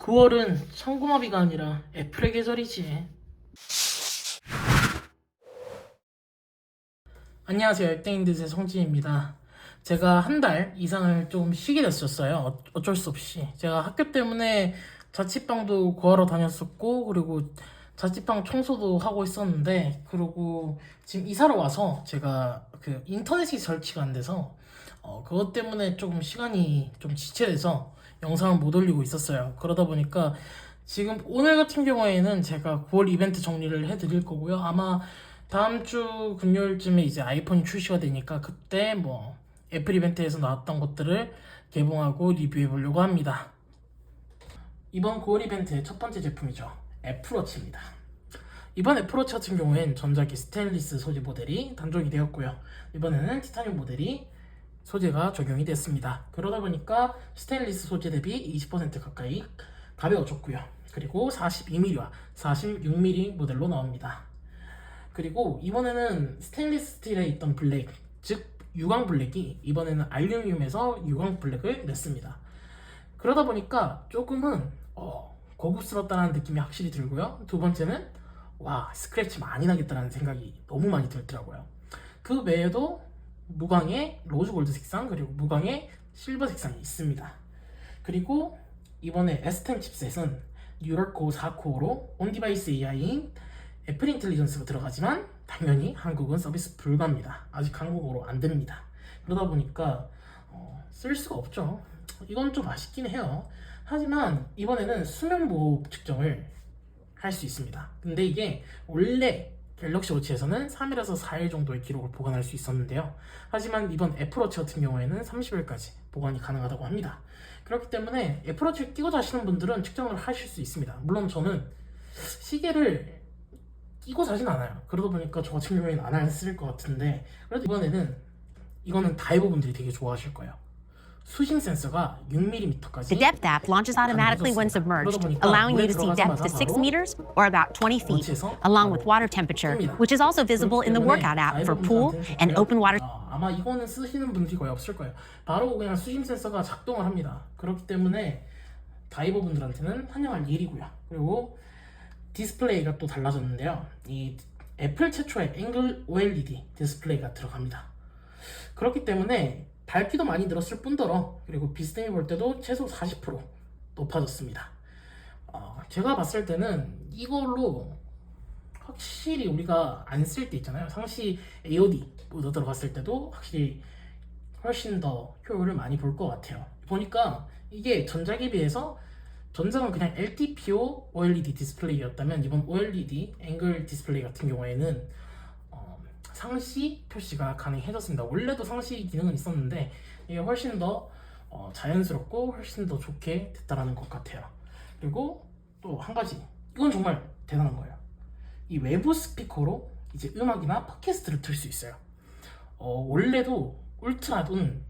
9월은 천고마비가 아니라 애플의 계절이지. 안녕하세요. 액땡인듯의 성진입니다. 제가 한 달 이상을 좀 쉬게 됐었어요. 어쩔 수 없이. 제가 학교 때문에 자취방도 구하러 다녔었고, 그리고 자취방 청소도 하고 있었는데, 그리고 지금 이사를 와서 제가 그 인터넷이 설치가 안 돼서, 그것 때문에 조금 시간이 좀 지체돼서 영상을 못 올리고 있었어요. 그러다 보니까 지금 오늘 같은 경우에는 제가 9월 이벤트 정리를 해드릴 거고요. 아마 다음 주 금요일쯤에 이제 아이폰이 출시가 되니까 그때 뭐 애플 이벤트에서 나왔던 것들을 개봉하고 리뷰해 보려고 합니다. 이번 9월 이벤트의 첫 번째 제품이죠. 애플워치입니다. 이번 애플워치 같은 경우엔 전작의 스테인리스 소재 모델이 단종이 되었고요. 이번에는 티타늄 모델이 소재가 적용이 됐습니다. 그러다 보니까 스테인리스 소재 대비 20% 가까이 가벼워졌고요. 그리고 42mm와 46mm 모델로 나옵니다. 그리고 이번에는 스테인리스 스틸에 있던 블랙, 즉 유광 블랙이 이번에는 알루미늄에서 유광 블랙을 냈습니다. 그러다 보니까 조금은 고급스럽다는 느낌이 확실히 들고요. 두 번째는 와, 스크래치 많이 나겠다라는 생각이 너무 많이 들더라고요. 그 외에도 무광의 로즈 골드 색상, 그리고 무광의 실버 색상이 있습니다. 그리고 이번에 S10 칩셋은 뉴럴코 4코어로 온디바이스 AI인 애플 인텔리전스가 들어가지만 당연히 한국은 서비스 불가입니다. 아직 한국어로 안 됩니다. 그러다 보니까 쓸 수가 없죠. 이건 좀 아쉽긴 해요. 하지만 이번에는 수면 보호 측정을 할 수 있습니다. 근데 이게 원래 갤럭시 워치에서는 3일에서 4일 정도의 기록을 보관할 수 있었는데요. 하지만 이번 애플워치 같은 경우에는 30일까지 보관이 가능하다고 합니다. 그렇기 때문에 애플워치를 끼고 자시는 분들은 측정을 하실 수 있습니다. 물론 저는 시계를 끼고 자진 않아요. 그러다 보니까 저 같은 경우에는 안 쓸 것 같은데, 그래도 이거는 다이버 분들이 되게 좋아하실 거예요. 수심 센서가 6mm까지. The depth app launches automatically when submerged, allowing you to see depth to 6 meters or about 20 feet, along with water temperature, which is also visible in the workout app for pool and open water. 아마 이거는 쓰시는 분들이 거의 없을 거예요. 바로 그냥 수심 센서가 작동을 합니다. 그렇기 때문에 다이버 분들한테는 환영할 일이고요. 그리고 디스플레이가 또 달라졌는데요. 이 애플 최초의 앵글 OLED 디스플레이가 들어갑니다. 그렇기 때문에 밝기도 많이 늘었을 뿐더러, 그리고 비스듬히 볼 때도 최소 40% 높아졌습니다. 제가 봤을 때는 이걸로 확실히 우리가 안 쓸 때 있잖아요. 상시 AOD 모드 들어갔을 때도 확실히 훨씬 더 효율을 많이 볼 것 같아요. 보니까 이게 전작에 비해서 전작은 그냥 LTPO OLED 디스플레이였다면 이번 OLED 앵글 디스플레이 같은 경우에는 상시 표시가 가능해졌습니다. 원래도 상시 기능은 있었는데 이게 훨씬 더 자연스럽고 훨씬 더 좋게 됐다라는 것 같아요. 그리고 또 한 가지, 이건 정말 대단한 거예요. 이 외부 스피커로 이제 음악이나 팟캐스트를 틀 수 있어요. 원래도 울트라돈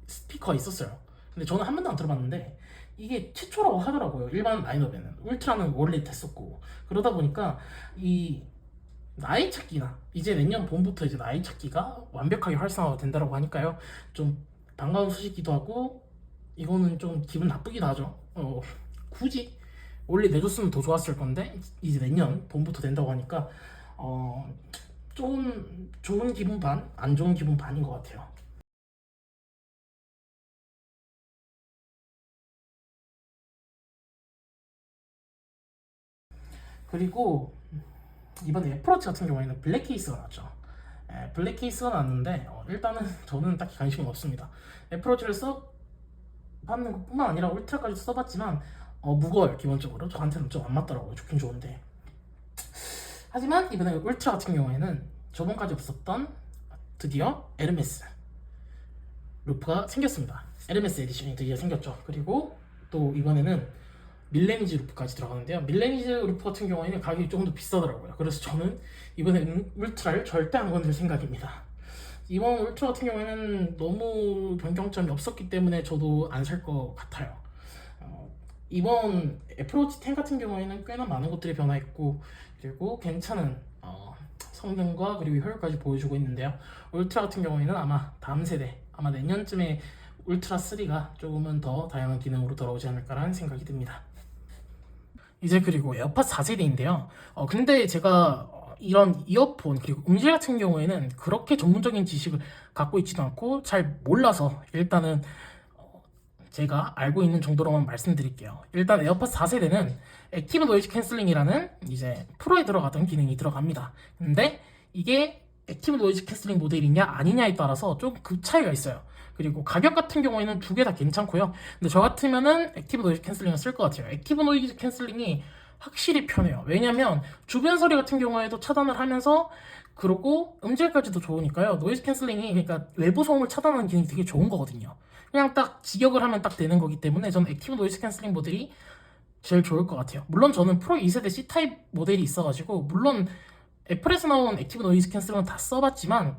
스피커가 있었어요. 근데 저는 한 번도 안 들어봤는데 이게 최초라고 하더라고요. 일반 라인업에는 울트라는 원래 됐었고, 그러다 보니까 이 나이 찾기나 이제 내년 봄부터 이제 나이 찾기가 완벽하게 활성화가 된다고 하니까요. 좀 반가운 소식이기도 하고, 이거는 좀 기분 나쁘기도 하죠. 굳이 원래 내줬으면 더 좋았을 건데 이제 내년 봄부터 된다고 하니까 좀 좋은 기분 반, 안 좋은 기분 반인 것 같아요. 그리고 이번에 애플워치 같은 경우에는 블랙 케이스가 나왔죠. 블랙 케이스가 나왔는데 일단은 저는 딱히 관심은 없습니다. 애플워치를 써봤는 것뿐만 아니라 울트라까지 써봤지만 무거워요. 기본적으로 저한테는 좀 안 맞더라고요. 좋긴 좋은데, 하지만 이번에 울트라 같은 경우에는 저번까지 없었던 드디어 에르메스 루프가 생겼습니다. 에르메스 에디션이 드디어 생겼죠. 그리고 또 이번에는 밀레니즈 루프까지 들어가는데요. 밀레니즈 루프 같은 경우에는 가격이 조금 더 비싸더라고요. 그래서 저는 이번에 울트라를 절대 안 건들 생각입니다. 이번 울트라 같은 경우에는 너무 변경점이 없었기 때문에 저도 안 살 것 같아요. 이번 애플워치 10 같은 경우에는 꽤나 많은 것들이 변화했고, 그리고 괜찮은 성능과 그리고 효율까지 보여주고 있는데요. 울트라 같은 경우에는 아마 다음 세대, 아마 내년쯤에 울트라 3가 조금은 더 다양한 기능으로 돌아오지 않을까라는 생각이 듭니다. 이제 그리고 에어팟 4세대인데요. 근데 제가 이런 이어폰 그리고 음질 같은 경우에는 그렇게 전문적인 지식을 갖고 있지도 않고 잘 몰라서 일단은 제가 알고 있는 정도로만 말씀드릴게요. 일단 에어팟 4세대는 액티브 노이즈 캔슬링이라는 이제 프로에 들어가던 기능이 들어갑니다. 근데 이게 액티브 노이즈 캔슬링 모델이냐 아니냐에 따라서 좀 급 차이가 있어요. 그리고 가격 같은 경우에는 두 개 다 괜찮고요. 근데 저 같으면은 액티브 노이즈 캔슬링을 쓸 것 같아요. 액티브 노이즈 캔슬링이 확실히 편해요. 왜냐면 주변 소리 같은 경우에도 차단을 하면서 그리고 음질까지도 좋으니까요. 노이즈 캔슬링이 그러니까 외부 소음을 차단하는 기능이 되게 좋은 거거든요. 그냥 딱 직역을 하면 딱 되는 거기 때문에 저는 액티브 노이즈 캔슬링 모델이 제일 좋을 것 같아요. 물론 저는 프로 2세대 C타입 모델이 있어가지고 물론 애플에서 나온 액티브 노이즈 캔슬링은 다 써봤지만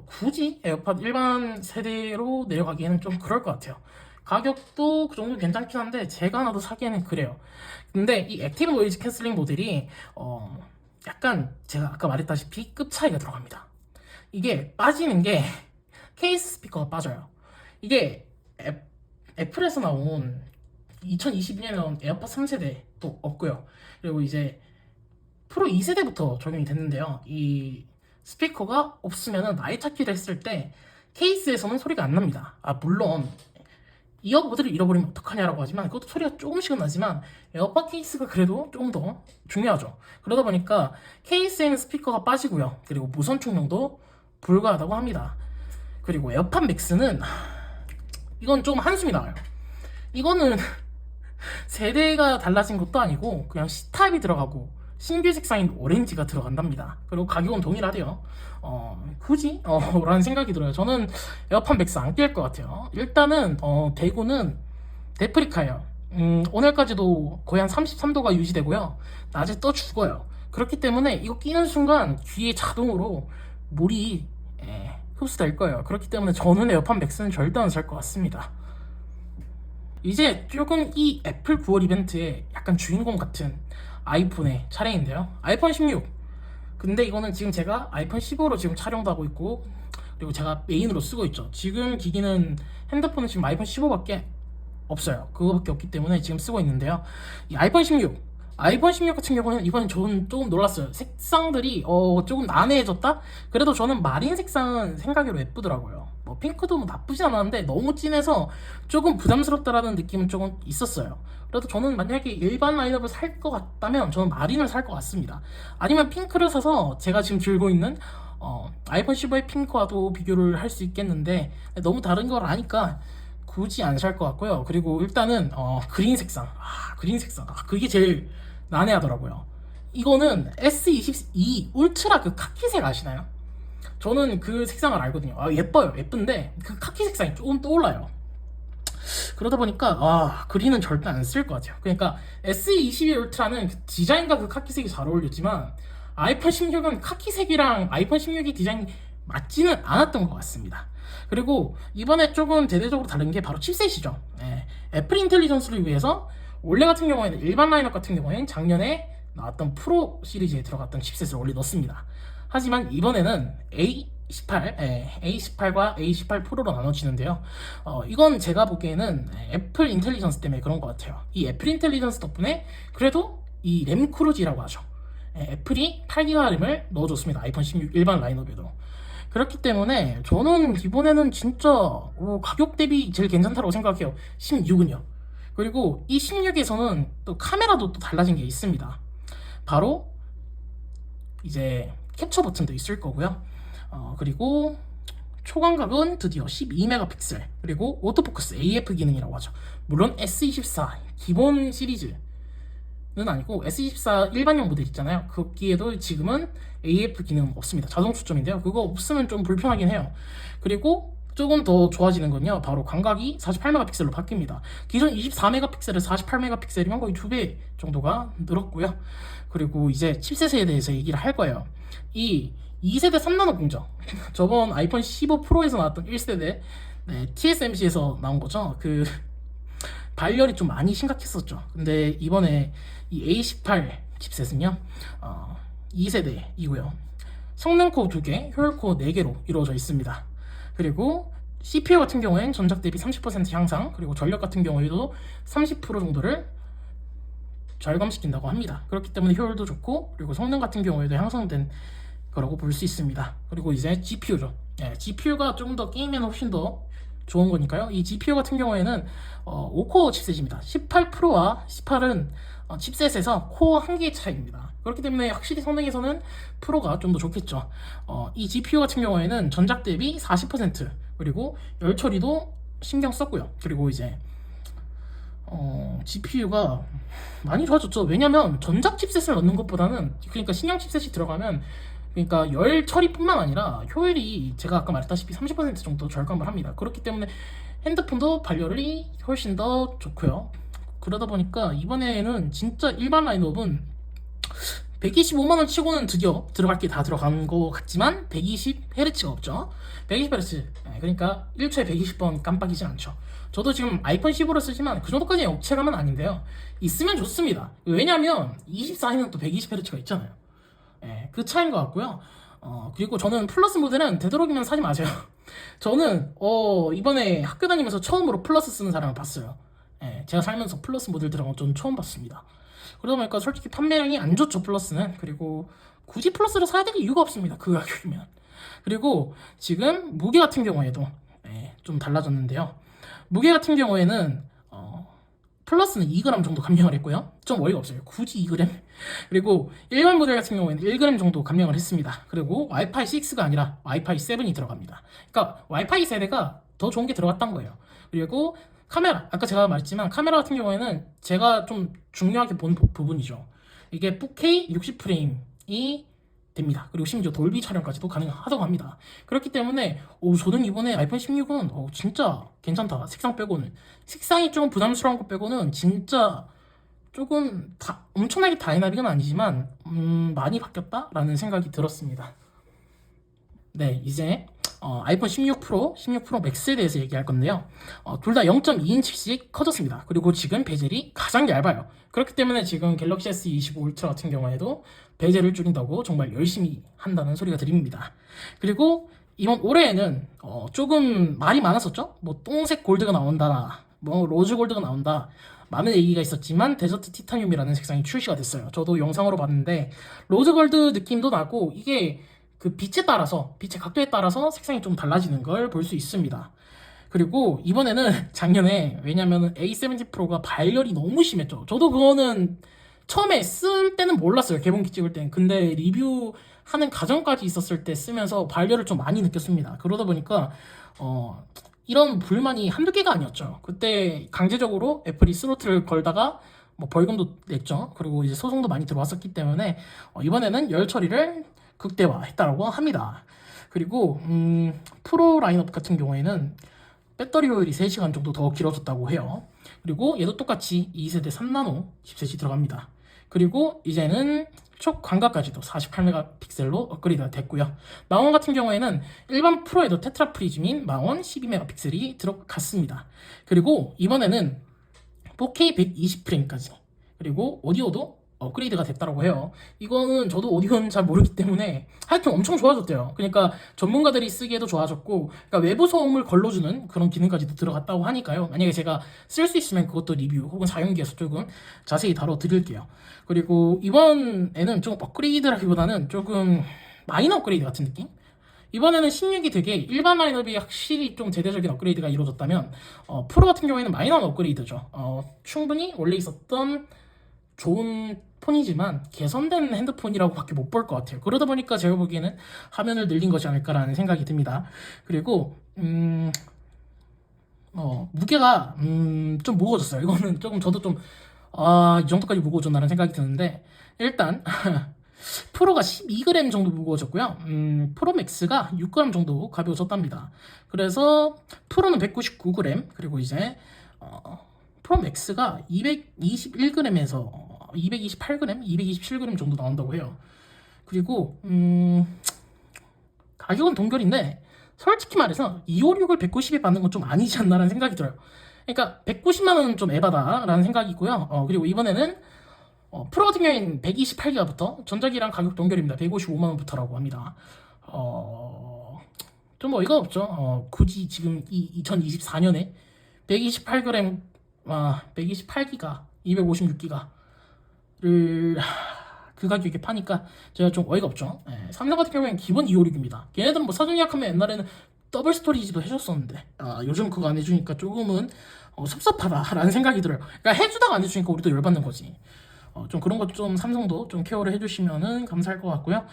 굳이 에어팟 일반 세대로 내려가기에는 좀 그럴 것 같아요. 가격도 그 정도 괜찮긴 한데 제가 하나도 사기에는 그래요. 근데 이 액티브 노이즈 캔슬링 모델이 약간 제가 아까 말했다시피 급 차이가 들어갑니다. 이게 빠지는 게 케이스 스피커가 빠져요. 이게 애플에서 나온 2022년에 나온 에어팟 3세대도 없고요. 그리고 이제 프로 2세대부터 적용이 됐는데요. 이 스피커가 없으면 나이 찾기를 했을 때 케이스에서는 소리가 안 납니다. 물론 이어버드를 잃어버리면 어떡하냐라고 하지만 그것도 소리가 조금씩은 나지만 에어팟 케이스가 그래도 조금 더 중요하죠. 그러다 보니까 케이스에는 스피커가 빠지고요. 그리고 무선 충전도 불가하다고 합니다. 그리고 에어팟 맥스는 이건 좀 한숨이 나와요. 이거는 세대가 달라진 것도 아니고 그냥 C타입이 들어가고 신규 색상인 오렌지가 들어간답니다. 그리고 가격은 동일하대요. 굳이? 라는 생각이 들어요. 저는 에어팟 맥스 안 낄 것 같아요. 일단은 대구는 데프리카예요. 오늘까지도 거의 한 33도가 유지되고요. 낮에 떠 죽어요. 그렇기 때문에 이거 끼는 순간 귀에 자동으로 물이 흡수될 거예요. 그렇기 때문에 저는 에어팟 맥스는 절대 안 살 것 같습니다. 이제 조금 이 애플 9월 이벤트의 약간 주인공 같은 아이폰의 차례인데요. 아이폰 16. 근데 이거는 지금 제가 아이폰 15로 지금 촬영도 하고 있고 그리고 제가 메인으로 쓰고 있죠. 지금 기기는 핸드폰은 지금 아이폰 15밖에 없어요. 그거밖에 없기 때문에 지금 쓰고 있는데요. 이 아이폰 16 같은 경우는 이번엔 저는 조금 놀랐어요. 색상들이 조금 난해해졌다? 그래도 저는 마린 색상은 생각외로 예쁘더라고요. 뭐 핑크도 뭐 나쁘지 않았는데 너무 진해서 조금 부담스럽다라는 느낌은 조금 있었어요. 그래도 저는 만약에 일반 라인업을 살 것 같다면 저는 마린을 살 것 같습니다. 아니면 핑크를 사서 제가 지금 들고 있는 아이폰 15의 핑크와도 비교를 할 수 있겠는데 너무 다른 걸 아니까 굳이 안 살 것 같고요. 그리고 일단은 그린 색상 그게 제일 난해하더라고요. 이거는 S22 울트라 그 카키색 아시나요? 저는 그 색상을 알거든요. 예뻐요. 예쁜데 그 카키 색상이 조금 떠올라요. 그러다 보니까 그린은 절대 안 쓸 것 같아요. 그러니까 S22 울트라는 그 디자인과 그 카키색이 잘 어울렸지만 아이폰 16은 카키색이랑 아이폰 16이 디자인이 맞지는 않았던 것 같습니다. 그리고 이번에 조금 대대적으로 다른 게 바로 칩셋이죠. 애플 인텔리전스를 위해서 원래 같은 경우에는 일반 라인업 같은 경우에는 작년에 나왔던 프로 시리즈에 들어갔던 칩셋을 원래 넣습니다. 하지만 이번에는 A18과 A18 프로로 나눠지는데요. 이건 제가 보기에는 애플 인텔리전스 때문에 그런 것 같아요. 이 애플 인텔리전스 덕분에 그래도 이 램 크루즈라고 하죠. 애플이 8기가 램을 넣어줬습니다. 아이폰 16 일반 라인업에도. 그렇기 때문에 저는 이번에는 진짜 가격 대비 제일 괜찮다고 생각해요. 16은요. 그리고 이 16에서는 또 카메라도 또 달라진 게 있습니다. 바로 이제 캡처 버튼도 있을 거고요. 그리고 초광각은 드디어 12메가픽셀 그리고 오토포커스 AF 기능이라고 하죠. 물론 S24 기본 시리즈는 아니고 S24 일반용 모델 있잖아요. 거기에도 지금은 AF 기능 없습니다. 자동 초점인데요. 그거 없으면 좀 불편하긴 해요. 그리고 조금 더 좋아지는 건요. 바로 광각이 48메가픽셀로 바뀝니다. 기존 24메가픽셀에 48메가픽셀이면 거의 2배 정도가 늘었고요. 그리고 이제 칩셋에 대해서 얘기를 할 거예요. 이 2세대 3나노 공정. 저번 아이폰 15 프로에서 나왔던 1세대 TSMC에서 나온 거죠. 그 발열이 좀 많이 심각했었죠. 근데 이번에 이 A18 칩셋은요 2세대이고요. 성능 코어 2개, 효율 코어 4개로 이루어져 있습니다. 그리고 CPU 같은 경우엔 전작 대비 30% 향상, 그리고 전력 같은 경우에도 30% 정도를 절감시킨다고 합니다. 그렇기 때문에 효율도 좋고, 그리고 성능 같은 경우에도 향상된 거라고 볼 수 있습니다. 그리고 이제 GPU죠. GPU가 조금 더 게임에는 훨씬 더 좋은 거니까요. 이 GPU 같은 경우에는 5코어 칩셋입니다. 18%와 18은 칩셋에서 코어 1개의 차이입니다. 그렇기 때문에 확실히 성능에서는 프로가 좀 더 좋겠죠. 이 GPU 같은 경우에는 전작 대비 40%, 그리고 열 처리도 신경 썼고요. 그리고 이제 GPU가 많이 좋아졌죠. 왜냐면 전작 칩셋을 넣는 것보다는, 그러니까 신형 칩셋이 들어가면, 그러니까 열 처리뿐만 아니라 효율이 제가 아까 말했다시피 30% 정도 절감을 합니다. 그렇기 때문에 핸드폰도 발열이 훨씬 더 좋고요. 그러다 보니까 이번에는 진짜 일반 라인업은 125만원 치고는 드디어 들어갈 게 다 들어간 것 같지만 120Hz가 없죠. 120Hz, 그러니까 1초에 120번 깜빡이지 않죠. 저도 지금 아이폰 15를 쓰지만 그 정도까지 억체감은 아닌데요. 있으면 좋습니다. 왜냐면 24에는 또 120Hz가 있잖아요. 그 차이인 것 같고요. 그리고 저는 플러스 모델은 되도록이면 사지 마세요. 저는 이번에 학교 다니면서 처음으로 플러스 쓰는 사람을 봤어요. 제가 살면서 플러스 모델 들어간 건 전 처음 봤습니다. 그러다 보니까 솔직히 판매량이 안 좋죠, 플러스는. 그리고 굳이 플러스를 사야 될 이유가 없습니다, 그 가격이면. 그리고 지금 무게 같은 경우에도 좀 달라졌는데요. 무게 같은 경우에는 플러스는 2g 정도 감량을 했고요. 좀 어이가 없어요. 굳이 2g? 그리고 일반 모델 같은 경우에는 1g 정도 감량을 했습니다. 그리고 와이파이 6가 아니라 와이파이 7이 들어갑니다. 그러니까 와이파이 세대가 더 좋은 게 들어갔던 거예요. 그리고 카메라, 아까 제가 말했지만 카메라 같은 경우에는 제가 좀 중요하게 본 부분이죠. 이게 4K 60프레임이 됩니다. 그리고 심지어 돌비 촬영까지도 가능하다고 합니다. 그렇기 때문에 저는 이번에 아이폰 16은 진짜 괜찮다. 색상 빼고는, 색상이 좀 부담스러운 거 빼고는 진짜 조금 엄청나게 다이나믹은 아니지만 많이 바뀌었다라는 생각이 들었습니다. 네, 이제 아이폰 16 프로, 16 프로 맥스에 대해서 얘기할 건데요. 둘 다 0.2인치씩 커졌습니다. 그리고 지금 베젤이 가장 얇아요. 그렇기 때문에 지금 갤럭시 S25 울트라 같은 경우에도 베젤을 줄인다고 정말 열심히 한다는 소리가 들립니다. 그리고 이번 올해에는 조금 말이 많았었죠. 뭐 똥색 골드가 나온다, 뭐 로즈 골드가 나온다, 많은 얘기가 있었지만 데저트 티타늄이라는 색상이 출시가 됐어요. 저도 영상으로 봤는데 로즈 골드 느낌도 나고, 이게 그 빛에 따라서, 빛의 각도에 따라서 색상이 좀 달라지는 걸 볼 수 있습니다. 그리고 이번에는 작년에, 왜냐면 A70 프로가 발열이 너무 심했죠. 저도 그거는 처음에 쓸 때는 몰랐어요, 개봉기 찍을 때는. 근데 리뷰하는 과정까지 있었을 때 쓰면서 발열을 좀 많이 느꼈습니다. 그러다 보니까 이런 불만이 한두 개가 아니었죠. 그때 강제적으로 애플이 스로틀을 걸다가 뭐 벌금도 냈죠. 그리고 이제 소송도 많이 들어왔었기 때문에 이번에는 열 처리를 극대화했다고 합니다. 그리고 프로 라인업 같은 경우에는 배터리 효율이 3시간 정도 더 길어졌다고 해요. 그리고 얘도 똑같이 2세대 3나노 칩셋이 들어갑니다. 그리고 이제는 촉 광각까지도 48메가픽셀로 업그레이드가 됐고요. 마원 같은 경우에는 일반 프로에도 테트라 프리즘인 마원 12메가픽셀이 들어갔습니다. 그리고 이번에는 4K 120프레임까지, 그리고 오디오도 업그레이드가 됐다고 해요. 이거는 저도 오디오는 잘 모르기 때문에 하여튼 엄청 좋아졌대요. 그러니까 전문가들이 쓰기에도 좋아졌고, 그러니까 외부 소음을 걸러주는 그런 기능까지도 들어갔다고 하니까요. 만약에 제가 쓸 수 있으면 그것도 리뷰 혹은 사용기에서 조금 자세히 다뤄드릴게요. 그리고 이번에는 좀 업그레이드라기보다는 조금 마이너 업그레이드 같은 느낌? 이번에는 16이 되게 일반 라인업이 확실히 좀 대대적인 업그레이드가 이루어졌다면 프로 같은 경우에는 마이너 업그레이드죠. 충분히 원래 있었던 좋은 폰이지만 개선된 핸드폰이라고 밖에 못 볼 것 같아요. 그러다 보니까 제가 보기에는 화면을 늘린 것이 아닐까라는 생각이 듭니다. 그리고 무게가 좀 무거워졌어요. 이거는 조금 저도 좀 이 정도까지 무거워졌나라는 생각이 드는데, 일단 프로가 12g 정도 무거워졌고요. 프로 맥스가 6g 정도 가벼워졌답니다. 그래서 프로는 199g, 그리고 이제 프로 맥스가 221g에서 228g, 227g 정도 나온다고 해요. 그리고 가격은 동결인데 솔직히 말해서 256을 190에 받는 건 좀 아니지 않나라는 생각이 들어요. 그러니까 190만 원은 좀 에바다라는 생각이고요. 그리고 이번에는 프로 같은 경우에는 128기가부터 전작이랑 가격 동결입니다. 155만 원부터라고 합니다. 좀 어이가 없죠. 굳이 지금 이 2024년에 128g, 128기가, 256기가를 그 가격에 파니까 제가 좀 어이가 없죠. 예, 삼성 같은 경우에는 기본 256입니다. 걔네들은 뭐 사전 예약하면 옛날에는 더블 스토리지도 해줬었는데 요즘 그거 안 해주니까 조금은 섭섭하다라는 생각이 들어요. 그러니까 해주다가 안 해주니까 우리도 열받는 거지. 좀 그런 것 좀 삼성도 좀 케어를 해주시면은 감사할 것 같고요.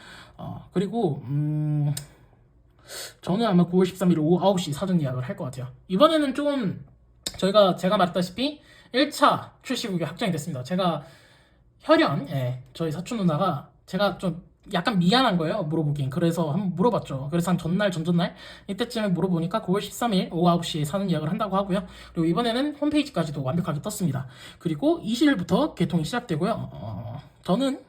그리고 저는 아마 9월 13일 오후 9시 사전 예약을 할 것 같아요. 이번에는 좀 제가 말했다시피 1차 출시국이 확정이 됐습니다. 제가 혈연, 저희 사촌 누나가 제가 좀 약간 미안한 거예요, 물어보긴. 그래서 한번 물어봤죠. 그래서 한 전날, 전전날 이때쯤에 물어보니까 9월 13일 오후 9시에 사전 예약을 한다고 하고요. 그리고 이번에는 홈페이지까지도 완벽하게 떴습니다. 그리고 20일부터 개통이 시작되고요. 저는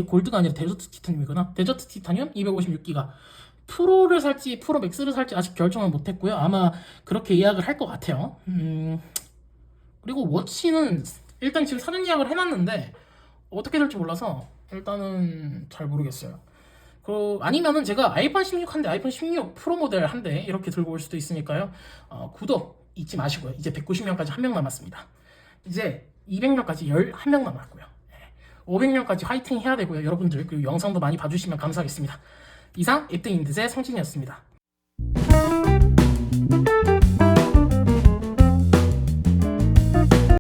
골드가 아니라 데저트 티타늄이구나. 데저트 티타늄 256기가 프로를 살지 프로 맥스를 살지 아직 결정을 못했고요. 아마 그렇게 예약을 할 것 같아요. 그리고 워치는 일단 지금 사전 예약을 해놨는데 어떻게 될지 몰라서 일단은 잘 모르겠어요. 아니면은 제가 아이폰 16 한 대, 아이폰 16 프로 모델 한 대 이렇게 들고 올 수도 있으니까요. 구독 잊지 마시고요. 이제 190명까지 1명 남았습니다. 이제 200명까지 11명 남았고요. 500명까지 화이팅 해야 되고요. 여러분들 그리고 영상도 많이 봐주시면 감사하겠습니다. 이상 앱등인듯의 성진이었습니다.